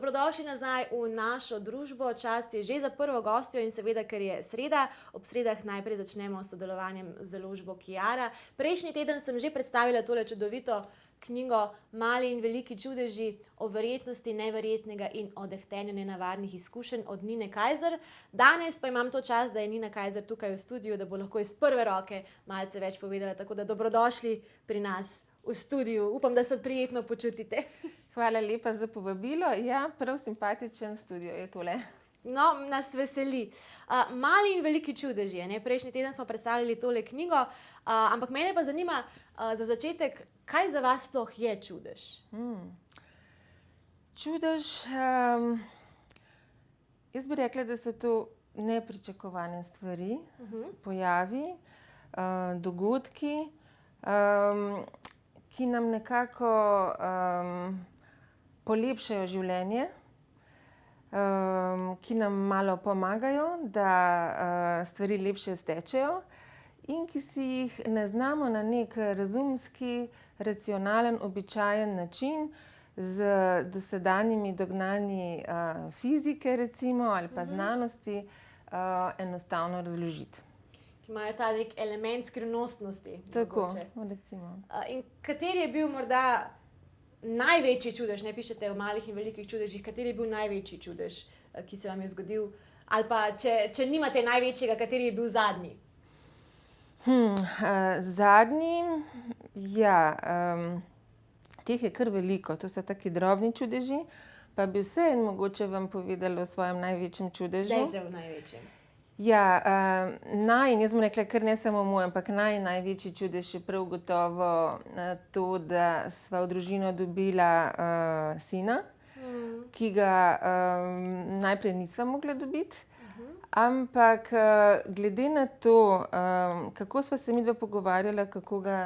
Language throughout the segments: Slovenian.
Dobrodošli nazaj v našo družbo. Čas je že za prvo gostjo in seveda, ker je sreda, ob sredah najprej začnemo s sodelovanjem z založbo Kiara. Prejšnji teden sem že predstavila tole čudovito knjigo Mali in veliki čudeži o verjetnosti neverjetnega in o dehtenju nenavadnih izkušenj od Nine Kajzer. Danes pa imam to čast, da je Nina Kajzer tukaj v studiu, da bo lahko iz prve roke malce več povedala. Tako da dobrodošli pri nas v studiu. Upam, da se prijetno počutite. Hvala lepa za povabilo. Ja, prav simpatičen studio je tole. No, nas veseli. Mali in veliki čudeži. Prejšnji teden smo predstavili tole knjigo, ampak mene pa zanima za začetek, kaj za vas sploh je čudež? Čudež, jaz bi rekla, da so to nepričakovane stvari, pojavi, dogodki, ki nam nekako polepšajo življenje, ki nam malo pomagajo, da stvari lepše stečejo in ki si jih ne znamo na nek razumski, racionalen, običajen način z dosedanjimi dognanji fizike recimo ali pa znanosti enostavno razložiti. Ki imajo ta nek element skrivnostnosti. Tako, mogoče. recimo. In kateri je bil morda največji čudež, ne pišete o malih in velikih čudežih, kateri je bil največji čudež, ki se vam je zgodil? Ali pa, če nimate največjega, kateri je bil zadnji? Zadnji, ja, teh je kar veliko, to so taki drobni čudeži, pa bi vseeno mogoče vam povedala o svojem največjem čudežu. Dajte v največjem. Ja, jaz bom rekla, kar ne samo moj, ampak največji čudež je prav gotovo to, da sva v družino dobila sina, ki ga najprej nisva mogla dobiti, ampak glede na to, kako sva se midva pogovarjala, kako ga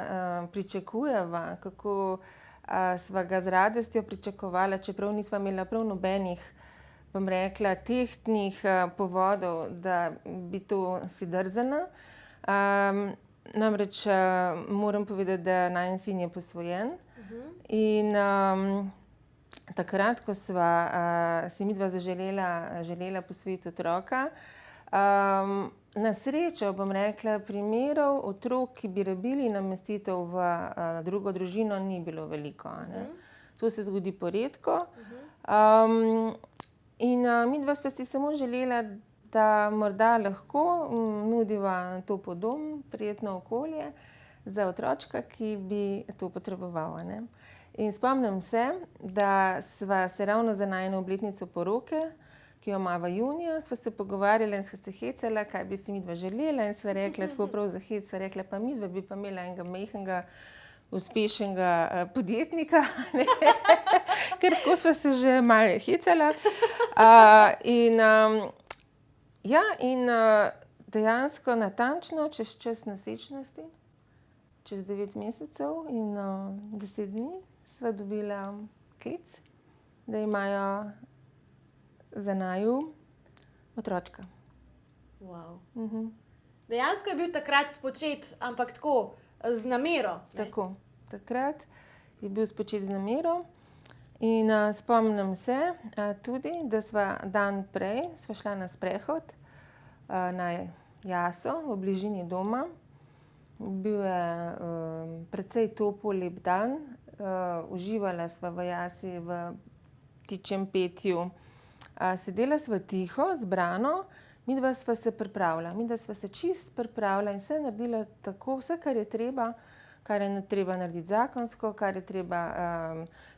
pričakujeva, kako sva ga z radostjo pričakovala, čeprav nisva imela prav nobenih, bom rekla, tehtnih povodov, da bi to si drzala. Namreč moram povedati, da najin sin je posvojen in takrat, ko sva si midva želela posvojiti otroka, na srečo, bom rekla, primerov otrok, ki bi rabili namestitev v drugo družino, ni bilo veliko, ne. To se zgodi poredko. In midva sva si samo želela, da morda lahko nudiva topel dom, prijetno okolje za otročka, ki bi to potreboval, a ne. In spomnim se, da sva se ravno za najino obletnico poroke, ki jo imava junija, sva se pogovarjala in sva se hecala, kaj bi si midva želela, in sva rekla, tako prav za hec, sva rekla, pa midva bi pa imela enega majhnega, uspešnega podjetnika, ne. Ker tako sva se že malo hecala. In dejansko natančno čez čas nosečnosti, čez 9 mesecev in 10 dni, sva dobila klic, da imajo za naju otročka. Wow. Dejansko je bil takrat spočet, ampak tako, z namero. Tako, takrat je bil spočet z namero in spomnim se tudi, da sva dan prej sva šla na sprehod na jaso v bližini doma. Bil je precej topel, lep dan, uživala sva v jasi, v ptičjem petju. Sedela sva tiho, zbrano, midva sva se pripravila, midva sva se čisto pripravila in vse naredila tako, vse, kar je treba narediti zakonsko, kar je treba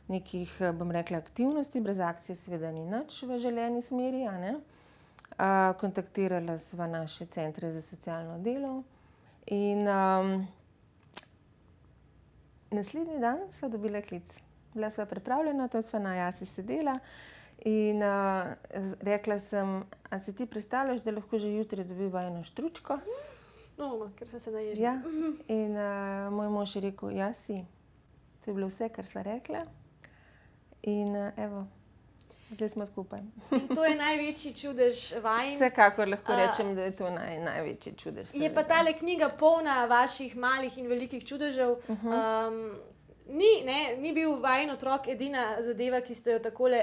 nekih, bom rekla, aktivnosti, brez akcije seveda ni nič v želeni smeri, a ne. Kontaktirala sva naše centre za socialno delo in naslednji dan sva dobila klic. Bila sva pripravljena, tam sva na jasi sedela in rekla sem, a si ti predstavljaš, da lahko že jutri dobiva eno štručko? No, ker sem se najedla. Ja, in moj mož je rekel, ja, si. To je bilo vse, kar sva rekla. In evo, zdaj smo skupaj. In to je največji čudež vajin. Vsekakor lahko rečem, da je to največji čudež. Je pa tale knjiga polna vaših malih in velikih čudežev. Ni bil vajin otrok edina zadeva, ki ste jo takole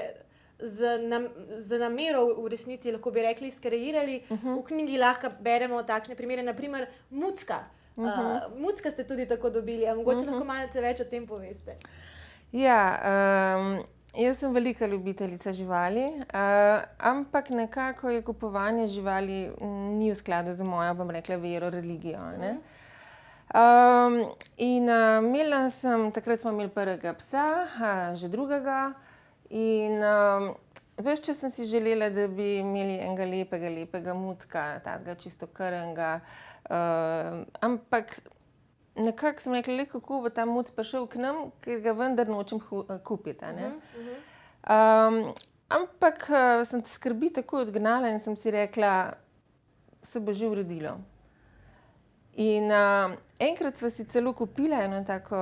z namero v resnici, lahko bi rekli, skreirali. V knjigi lahko beremo takšne primere, naprimer Mucka. Mucka ste tudi tako dobili, a mogoče lahko malce več o tem poveste. Ja, jaz sem velika ljubiteljica živali, ampak nekako je kupovanje živali ni v skladu z mojo, bom rekla, vero, religijo, ne. Takrat smo imeli prvega psa, že drugega in ves čas sem si želela, da bi imeli enega lepega mucka, tazga čisto krnega, ampak nekako sem rekla, kako bo ta muc prišel k nam, ker ga vendar nočem kupiti, a ne. Ampak sem skrbi takoj odgnala in sem si rekla, se bo že uredilo. In enkrat sva si celo kupila eno tako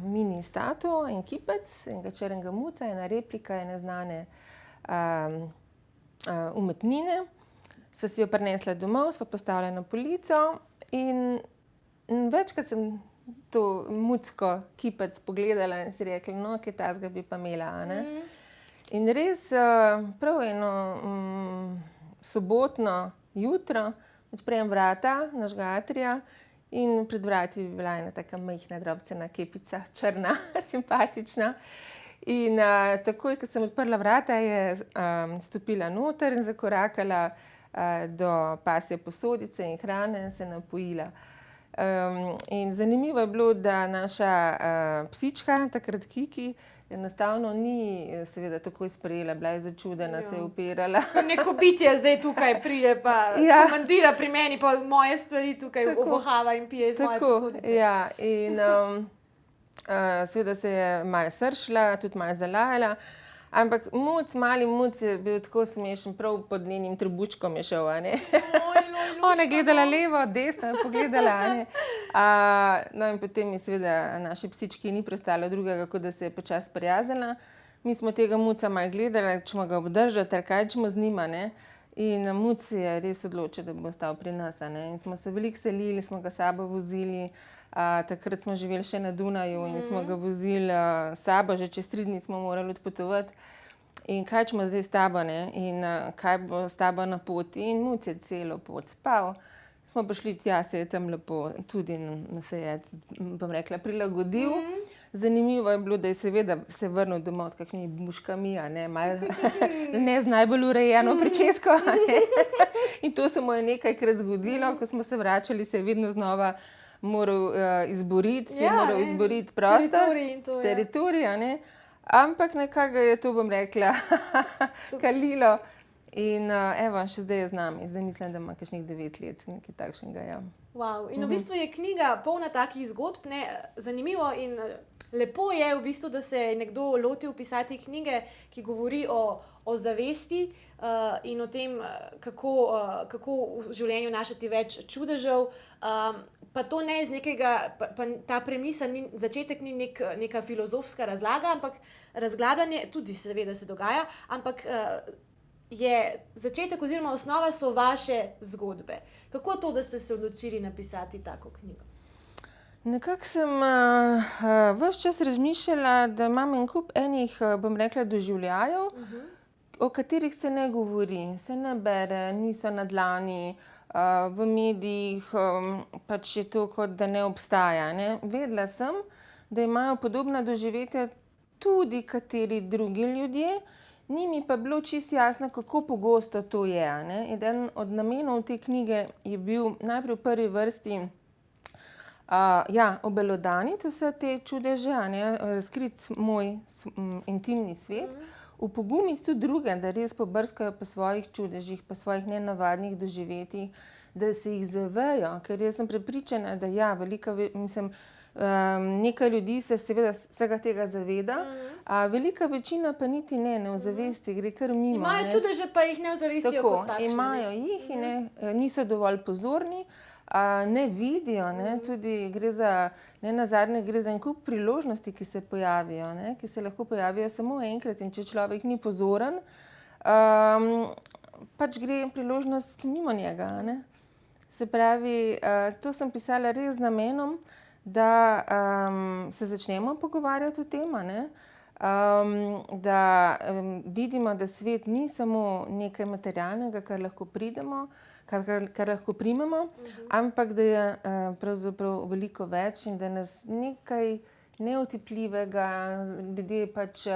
mini statuo, en kipec, enega črnega muca, ena replika ene znane umetnine. Sva si jo prinesla domov, sva postavila na polico in večkrat sem to mucko kipec pogledala in si rekla, no, kaj tazga bi pa imela, a ne. In res prav eno sobotno jutro odprem vrata našega atrija in pred vrati bi bila ena taka majhna drobcena kepica, črna, simpatična. In takoj, ko sem odprla vrata, je stopila noter in zakorakala do pasje posodice in hrane in se napojila. In zanimivo je bilo, da naša psička, takrat Kiki, enostavno ni seveda takoj sprejela, bila je začudena, se je upirala. Neko bitje zdaj tukaj pride pa komandira pri meni, pa moje stvari tukaj ovohava in pije iz moje posodice. Ja, in seveda se je malo sršila, tudi malo zalajala, ampak mali muc je bil tako smešen, prav pod njenim trebučkom je šel, a ne. Ona je gledala levo, desno, pogledala, a ne. No, in potem je seveda naši psički ni preostalo drugega, kot da se je počasi sprijaznila. Mi smo tega muca malo gledali, če ga obdržati, ali kaj ćemo z njim, a ne. In muc se je res odločil, da bo ostal pri nas, a ne. In smo se veliko selili, smo ga s sabo vozili. Takrat smo živeli še na Dunaju in smo ga vozili s sabo, že čez 3 dni smo morali odpotovati. In kaj ćemo zdaj s tabo, ne? In kaj bo s tabo na poti? In muc je celo pot spal. Smo prišli tja, se je tam lepo tudi se je, bom rekla, prilagodil. Zanimivo je bilo, da je seveda se vrnil domov s kakšnimi buškami, a ne, malo ne z najbolj urejeno pričesko, a ne. In to se mu je nekajkrat zgodilo, ko smo se vračali, se je vedno znova moral izboriti, si je moral izboriti prostor, teritorij, a ne. Ampak nekako je to, bom rekla, kalilo. In evo, še zdaj je z nami. Zdaj mislim, da ima kakšnih 9 let, nekaj takšnega, ja. Wow. In v bistvu je knjiga polna takih zgodb, ne, zanimivo in lepo je v bistvu, da se je nekdo lotil pisati knjige, ki govori o zavesti in o tem, kako v življenju našati več čudežev. Pa to ne iz nekega, pa ta premisa, začetek ni neka filozofska razlaga, ampak razglabljanje tudi seveda se dogaja, ampak je začetek oziroma osnova so vaše zgodbe. Kako to, da ste se odločili napisati tako knjigo? Nekako sem ves čas razmišljala, da imam en kup enih, bom rekla, doživljajev, o katerih se ne govori, se ne bere, niso na dlani, v medijih pač je to, kot da ne obstaja, ne. Vedela sem, da imajo podobna doživetja tudi kateri drugi ljudje, ni mi pa bilo čisto jasno, kako pogosto to je, a ne. Eden od namenov te knjige je bil najprej v prvi vrsti obelodaniti vse te čudeže, a ne, razkriti moj intimni svet, opogumiti tudi druge, da res pobrskajo po svojih čudežih, po svojih nenavadnih doživetjih, da se jih zavejo, ker jaz sem prepričana, da nekaj ljudi se seveda vsega tega zaveda, velika večina pa niti ne ozavesti, gre kar mimo. Imajo čudeže, pa jih ne ozavestijo kot takšne. Tako, imajo jih in niso dovolj pozorni, ne vidijo, ne, tudi gre za, nenazadnje gre za en kup priložnosti, ki se pojavijo, ne, ki se lahko pojavijo samo enkrat in če človek ni pozoren, pač gre priložnost mimo njega, a ne. Se pravi, to sem pisala res z namenom, da se začnemo pogovarjati o tem, a ne. da vidimo, da svet ni samo nekaj materialnega, kar lahko kar lahko primemo, ampak da je pravzaprav veliko več in da nas nekaj neotipljivega, ljudje pač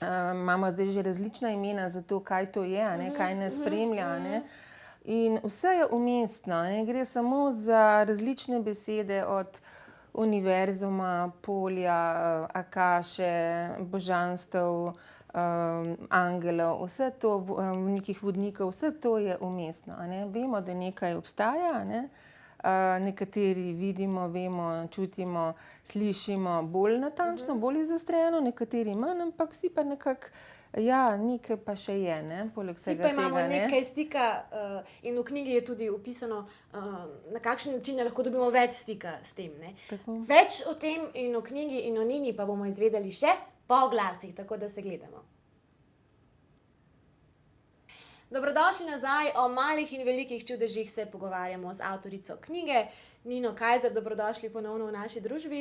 imamo zdaj že različna imena za to, kaj to je, a ne, kaj nas spremlja, a ne. In vse je umestno, a ne, gre samo za različne besede od univerzuma, polja, akaše, božanstev, angelov, vse to, nekih vodnikov, vse to je umestno, a ne. Vemo, da nekaj obstaja, a ne. Nekateri vidimo, vemo, čutimo, slišimo bolj natančno, bolj izostreno, nekateri manj, ampak vsi pa nekako, ja, nekaj pa še je, ne, poleg Vsi vsega pa imamo tega, ne. nekaj stika, in v knjigi je tudi opisano, na kakšen način lahko dobimo več stika s tem, ne. Tako. Več o tem in o knjigi in o Nini pa bomo izvedeli še po oglasih, tako da se gledamo. Dobrodošli nazaj, o malih in velikih čudežih se pogovarjamo z avtorico knjige, Nino Kajzer, dobrodošli ponovno v naši družbi.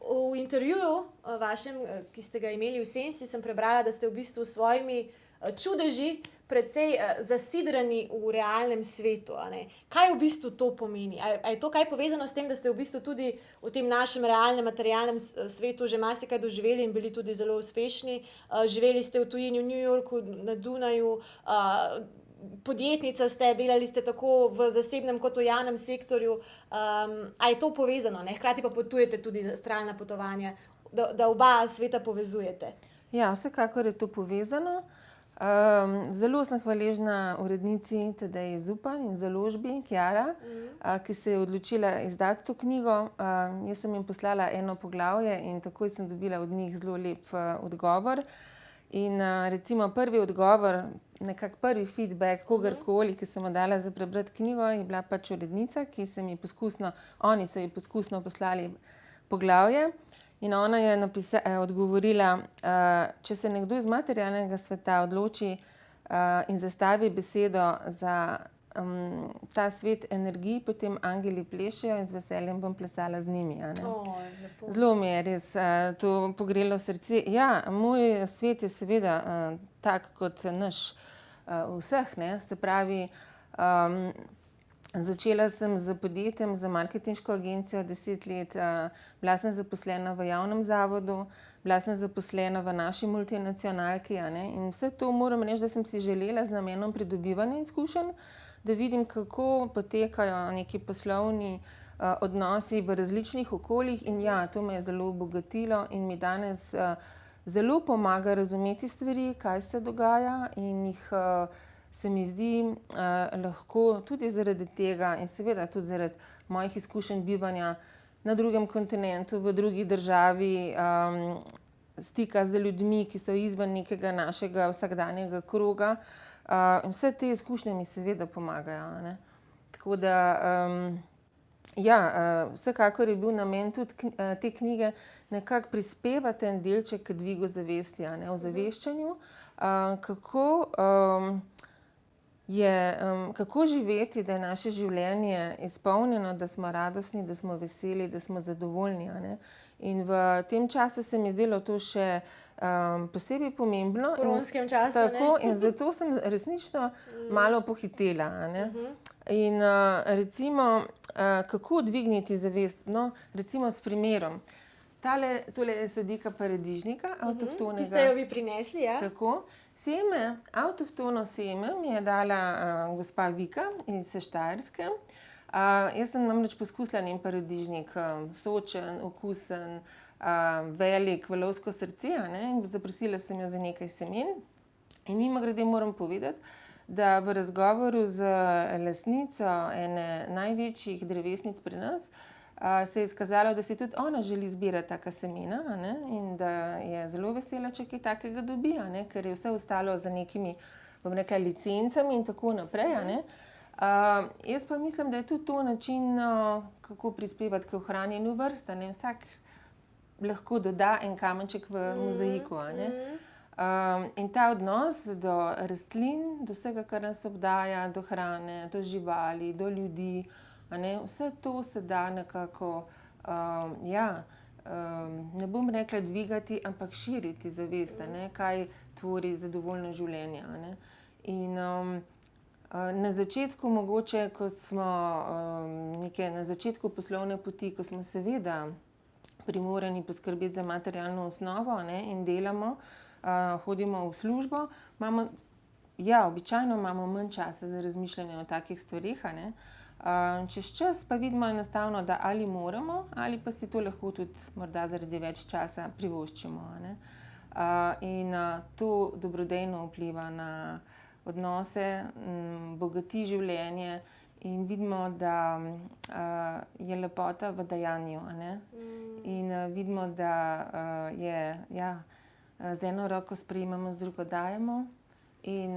V intervjuju vašem, ki ste ga imeli v Sensi, sem prebrala, da ste v bistvu s svojimi čudeži precej zasidrani v realnem svetu, a ne. Kaj v bistvu to pomeni? A je to kaj povezano s tem, da ste v bistvu tudi v tem našem realnem, materialnem svetu že marsikaj doživeli in bili tudi zelo uspešni? Živeli ste v tujini, v New Yorku, na Dunaju, podjetnica ste, delali ste tako v zasebnem kot v javnem sektorju. A je to povezano, ne? Hkrati pa potujete tudi za astralna potovanja, da oba sveta povezujete. Ja, vsekakor je to povezano. Zelo sem hvaležna urednici Tadeji Zupan in založbi Kiara, ki se je odločila izdati to knjigo. Jaz sem jim poslala eno poglavje in takoj sem dobila od njih zelo lep odgovor. In recimo prvi odgovor, nekako prvi feedback kogarkoli, ki sem mu dala za prebrati knjigo, je bila pač urednica, ki so ji poskusno poslali poglavje. In ona je odgovorila, če se nekdo iz materialnega sveta odloči in zastavi besedo za ta svet energij, potem angeli plešejo in z veseljem bom plesala z njimi, a ne. Lepo. Zelo mi je res to pogrelo srce. Ja, moj svet je seveda tak kot naš vseh, ne, se pravi, začela sem s podjetjem, z marketinško agencijo 10 let, bila sem zaposlena v javnem zavodu, bila sem zaposlena v naši multinacionalki, a ne, in vse to moram reči, da sem si želela z namenom pridobivanja izkušenj, da vidim, kako potekajo neki poslovni odnosi v različnih okoljih in ja, to me je zelo obogatilo in mi danes zelo pomaga razumeti stvari, kaj se dogaja in jih se mi zdi lahko tudi zaradi tega in seveda tudi zaradi mojih izkušenj bivanja na drugem kontinentu, v drugi državi, stika z ljudmi, ki so izven nekega našega vsakdanjega kroga. Vse te izkušnje mi seveda pomagajo, a ne. Tako da, ja, vsekakor je bil namen tudi te knjige nekako prispevati en delček k dvigu zavesti, a ne, ozaveščanju, kako živeti, da je naše življenje izpolnjeno, da smo radostni, da smo veseli, da smo zadovoljni, a ne. In v tem času se mi je zdelo to še posebej pomembno. V koronskem času, ne. Tako, in zato sem resnično malo pohitela, a ne. In recimo, kako dvigniti zavest? No, recimo s primerom. Tole je sadika paradižnika, avtohtonega. Ki ste jo vi prinesli, ja? Tako. Seme, avtohtono seme mi je dala gospa Vika iz Štajerske. Jaz sem namreč poskusila njen paradižnik, sočen, okusen, velik, valovsko srce, a ne, in zaprosila sem jo za nekaj semen. In mimogrede moram povedati, da v razgovoru z lastnico ene največjih drevesnic pri nas, se je izkazalo, da si tudi ona želi zbirati taka semena, a ne, in da je zelo vesela, če kaj takega dobi, a ne, ker je vse ostalo za nekimi, bom rekla, licencami in tako naprej, a ne. Jaz pa mislim, da je tudi to način, kako prispevati k ohranjanju vrst, a ne. Vsak lahko doda en kamenček v mozaiku, a ne. In ta odnos do rastlin, do vsega, kar nas obdaja, do hrane, do živali, do ljudi, a ne, vse to se da nekako, ja, ne bom rekla dvigati, ampak širiti zavest, a ne, kaj tvori zadovoljno življenje. A ne. In na začetku mogoče, ko smo na začetku poslovne poti, ko smo seveda primorani poskrbeti za materialno osnovo, a ne, in delamo, hodimo v službo, običajno imamo manj časa za razmišljanje o takih stvareh, a ne. Čez čas pa vidimo enostavno, da ali moramo ali pa si to lahko tudi morda zaradi več časa privoščimo, a ne. In to dobrodejno vpliva na odnose, bogati življenje in vidimo, da je lepota v dajanju, a ne. In vidimo, da z eno roko sprejemamo, z drugo dajemo. In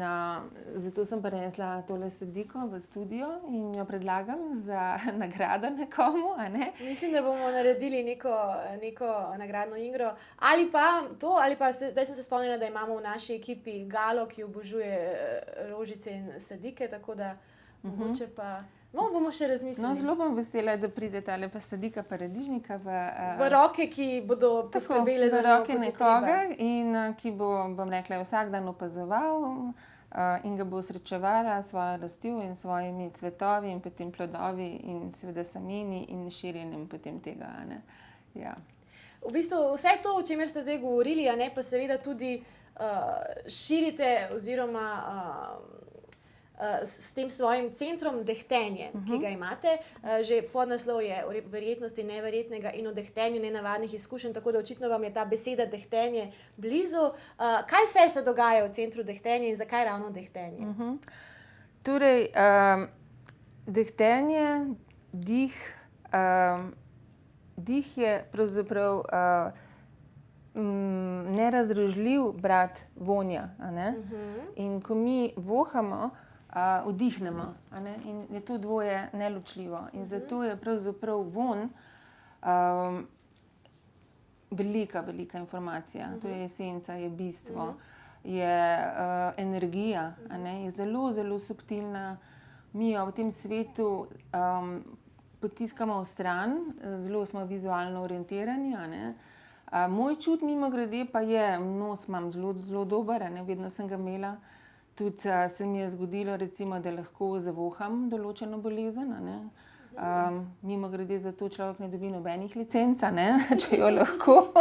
zato sem prinesla tole sadiko v studio in jo predlagam za nagrado nekomu, a ne. Mislim, da bomo naredili neko nagradno igro. Ali pa zdaj sem se spomnila, da imamo v naši ekipi Galo, ki obožuje rožice in sadike, tako da mogoče pa bomo še razmislili. No, zelo bom vesela, da pride tale pa sadika paradižnika v roke, ki bodo poskrbele za roke nekoga in ki bo, bom rekla, vsak dan opazoval in ga bo srečevala s svojo rastjo in svojimi cvetovi in potem plodovi in seveda semeni in širjenjem potem tega, a ne. Ja. V bistvu vse to, o čemer ste zdaj govorili, a ne, pa seveda tudi širite oziroma s tem svojim centrom Dehtenje, ki ga imate. Že podnaslov je Verjetnosti neverjetnega in o dehtenju nenavadnih izkušenj, tako da očitno vam je ta beseda dehtenje blizu. Kaj vse se dogaja v centru Dehtenje in zakaj ravno dehtenje? Torej, dehtenje, dih je pravzaprav nerazdražljiv brat vonja, a ne. In ko mi vohamo, vdihnemo, a ne, in je to dvoje neločljivo. In zato je pravzaprav vonj velika informacija. To je esenca, je bistvo, je energija, a ne, je zelo subtilna. Mi jo v tem svetu potiskamo v stran, zelo smo vizualno orientirani, a ne. Moj čut, mimogrede, pa je, nos imam zelo dober, a ne, vedno sem ga imela. Tudi se mi je zgodilo, recimo, da lahko zavoham določeno bolezen, a ne. Mimogrede, za to človek ne dobi nobenih licenc, a ne, če lahko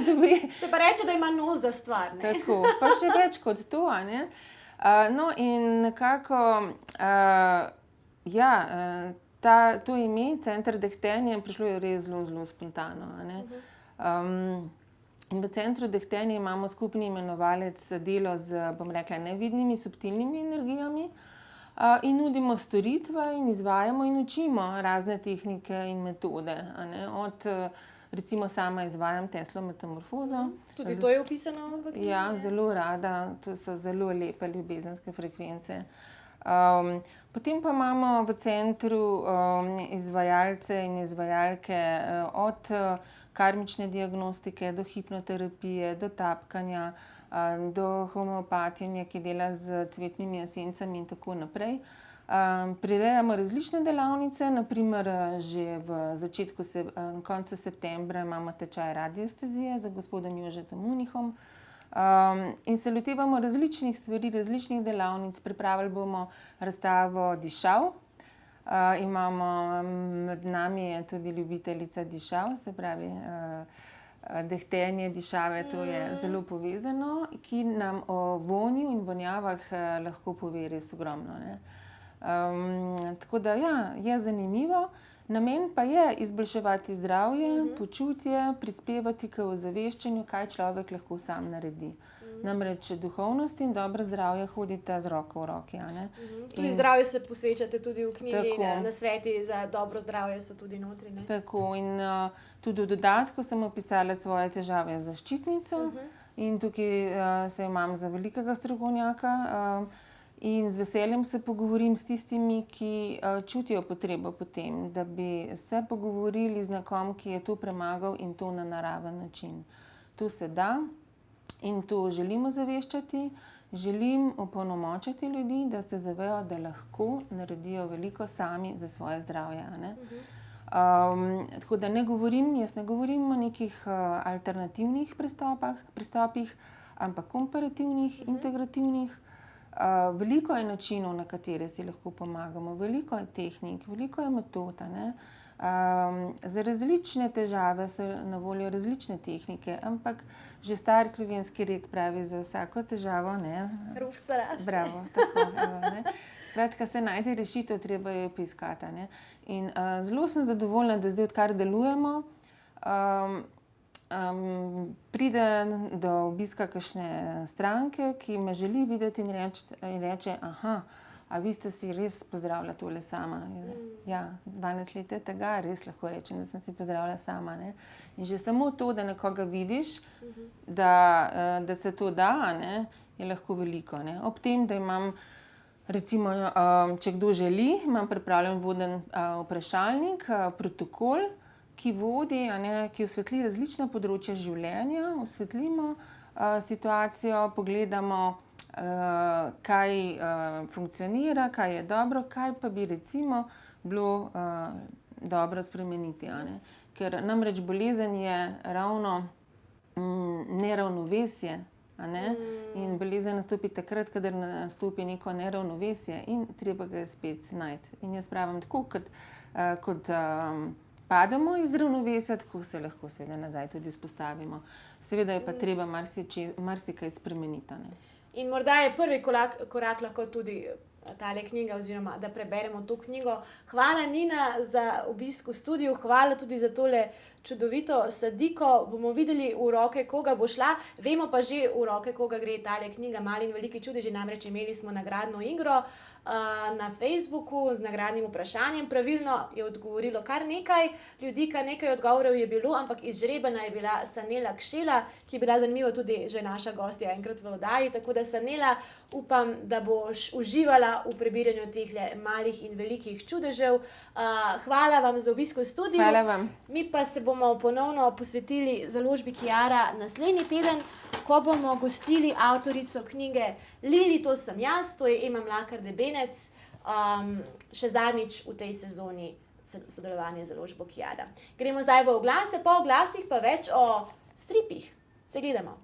dobi. Se pa reče, da ima nos za stvar, ne. Tako, pa še več kot to, a ne. No, in nekako, to ime, center Dehtenje, prišlo je res zelo spontano, a ne. In v centru Dehtenje imamo skupni imenovalec delo z, bom rekla, nevidnimi, subtilnimi energijami in nudimo storitve in izvajamo in učimo razne tehnike in metode, a ne. Recimo sama izvajam Teslo metamorfozo. Tudi to je opisano v knjigi? Ja, zelo rada, to so zelo lepe ljubezenske frekvence. Potem pa imamo v centru izvajalce in izvajalke od karmične diagnostike do hipnoterapije, do tapkanja, do homeopatije, ki dela z cvetnimi esencami in tako naprej. Prirejamo različne delavnice, na primer že v koncu septembra imamo tečaj radiestezije z gospodom Jožetom Munihom. In se lotevamo različnih stvari, različnih delavnic. Pripravili bomo razstavo dišav. Med nami je tudi ljubiteljica dišav, se pravi dehtenje, dišave, to je zelo povezano, ki nam o vonju in vonjavah lahko pove res ogromno, ne. Tako da je zanimivo. Namen pa je izboljševati zdravje, počutje, prispevati k ozaveščanju, kaj človek lahko sam naredi. Namreč duhovnost in dobro zdravje hodita z roko v roki, a ne. Tudi zdravju se posvečate tudi v knjigi, nasveti za dobro zdravje so tudi notri, ne. Tako, in tudi v dodatku sem opisala svoje težave z zaščitnico in tukaj se imam za velikega strokovnjaka. In z veseljem se pogovorim s tistimi, ki čutijo potrebo po tem, da bi se pogovorili z nekom, ki je to premagal in to na naraven način. To se da in to želim ozaveščati, želim opolnomočiti ljudi, da se zavejo, da lahko naredijo veliko sami za svoje zdravje, a ne. Tako da jaz ne govorim o nekih alternativnih pristopih, ampak komparativnih, integrativnih. Veliko je načinov, na katere si lahko pomagamo, veliko je tehnik, veliko je metod, ne. Za različne težave so na voljo različne tehnike, ampak že star slovenski rek pravi, za vsako težavo, ne. Hrušca raste. Bravo, tako, evo, ne. Skratka, se najti rešitev, treba jo poiskati, ne. In zelo sem zadovoljna, da zdaj, odkar delujemo, pride do obiska kakšne stranke, ki me želi videti in reče, aha, a vi ste si res pozdravila tole sama. Ja, 12 let je tega, res lahko rečem, da sem si pozdravila sama, ne. In že samo to, da nekoga vidiš, da se to da, ne, je lahko veliko, ne. Ob tem, da imam recimo, če kdo želi, imam pripravljen voden vprašalnik, protokol, ki vodi, ki osvetli različna področja življenja, osvetlimo situacijo, pogledamo, kaj funkcionira, kaj je dobro, kaj pa bi recimo bilo dobro spremeniti, Ker namreč bolezen je ravno neravnovesje, In bolezen nastopi takrat, kadar nastopi neko neravnovesje in treba ga je spet najti. In jaz pravim, tako kot pademo iz ravnovesja, tako se lahko seveda nazaj tudi vzpostavimo. Seveda je pa treba marsikaj spremeniti, In morda je prvi korak lahko tudi tale knjiga, oziroma da preberemo to knjigo. Hvala, Nina, za obisk v studiu, hvala tudi za tole čudovito sadiko. Bomo videli, v roke koga bo šla, vemo pa že, v roke koga gre tale knjiga Mali in veliki čudeži, namreč imeli smo nagradno igro na Facebooku z nagradnim vprašanjem. Pravilno je odgovorilo kar nekaj ljudi, kar nekaj odgovorov je bilo, ampak izžrebana je bila Sanela Kšela, ki je bila zanimivo tudi že naša gostja enkrat v oddaji. Tako da, Sanela, upam, da boš uživala v prebiranju tehle malih in velikih čudežev. Hvala vam za obisk v studiu. Hvala vam. Mi pa se bomo ponovno posvetili založbi Kiara naslednji teden, ko bomo gostili avtorico knjige Lili, to sem jaz, to je Ema Mlakar Debenec. Še zadnjič v tej sezoni sodelovanje z založbo Kiara. Gremo zdaj v oglase, po oglasih pa več o stripih. Se gledamo.